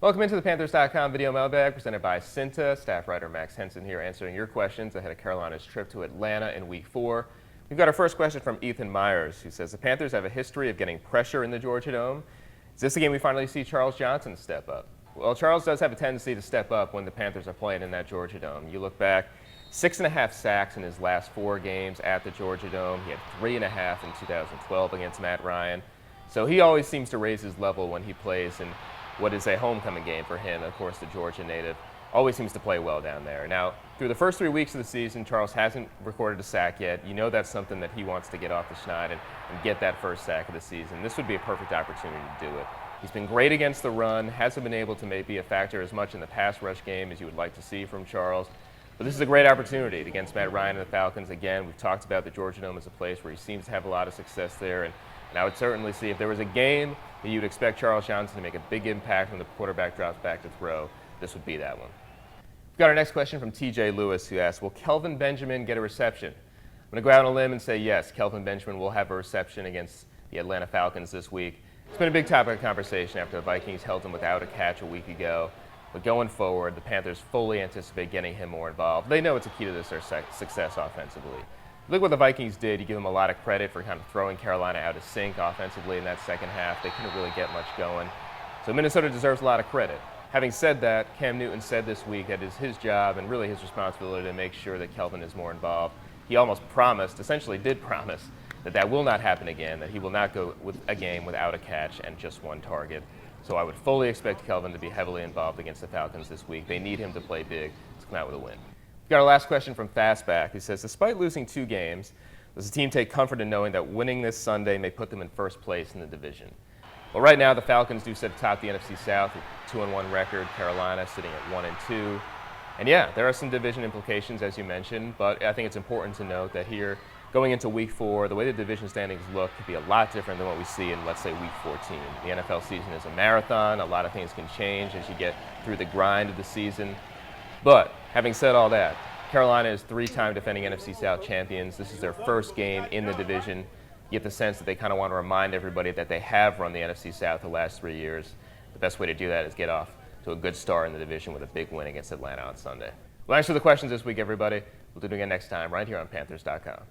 Welcome into the Panthers.com video mailbag presented by CEENTA. Staff writer Max Henson here answering your questions ahead of Carolina's trip to Atlanta in Week 4. We've got our first question from Ethan Myers, who says the Panthers have a history of getting pressure in the Georgia Dome. Is this the game we finally see Charles Johnson step up? Well, Charles does have a tendency to step up when the Panthers are playing in that Georgia Dome. You look back, 6.5 sacks in his last 4 games at the Georgia Dome. He had 3.5 in 2012 against Matt Ryan. So he always seems to raise his level when he plays in what is a homecoming game for him. Of course, the Georgia native always seems to play well down there. Now, through the first 3 weeks of the season, Charles hasn't recorded a sack yet. You know that's something that he wants to get off the schneid and get that first sack of the season. This would be a perfect opportunity to do it. He's been great against the run, hasn't been able to maybe a factor as much in the pass rush game as you would like to see from Charles. But this is a great opportunity against Matt Ryan and the Falcons. Again, we've talked about the Georgia Dome as a place where he seems to have a lot of success there. And I would certainly see if there was a game that you'd expect Charles Johnson to make a big impact when the quarterback drops back to throw, this would be that one. We've got our next question from TJ Lewis, who asks, will Kelvin Benjamin get a reception? I'm going to go out on a limb and say yes, Kelvin Benjamin will have a reception against the Atlanta Falcons this week. It's been a big topic of conversation after the Vikings held him without a catch a week ago. But going forward, the Panthers fully anticipate getting him more involved. They know it's a key to their success offensively. Look what the Vikings did. You give them a lot of credit for kind of throwing Carolina out of sync offensively in that second half. They couldn't really get much going. So Minnesota deserves a lot of credit. Having said that, Cam Newton said this week that it's his job and really his responsibility to make sure that Kelvin is more involved. He almost promised, essentially did promise, that that will not happen again, that he will not go with a game without a catch and just 1 target. So I would fully expect Kelvin to be heavily involved against the Falcons this week. They need him to play big to come out with a win. We've got our last question from Fastback. He says, despite losing 2 games, does the team take comfort in knowing that winning this Sunday may put them in first place in the division? Well, right now the Falcons do sit atop the NFC South with a 2-1 record. Carolina sitting at 1-2. And yeah, there are some division implications, as you mentioned, but I think it's important to note that here, going into Week 4, the way the division standings look could be a lot different than what we see in, let's say, Week 14. The NFL season is a marathon. A lot of things can change as you get through the grind of the season. But having said all that, Carolina is 3-time defending NFC South champions. This is their first game in the division. You get the sense that they kind of want to remind everybody that they have run the NFC South the last 3 years. The best way to do that is get off to a good start in the division with a big win against Atlanta on Sunday. Well, thanks for the questions this week, everybody. We'll do it again next time right here on Panthers.com.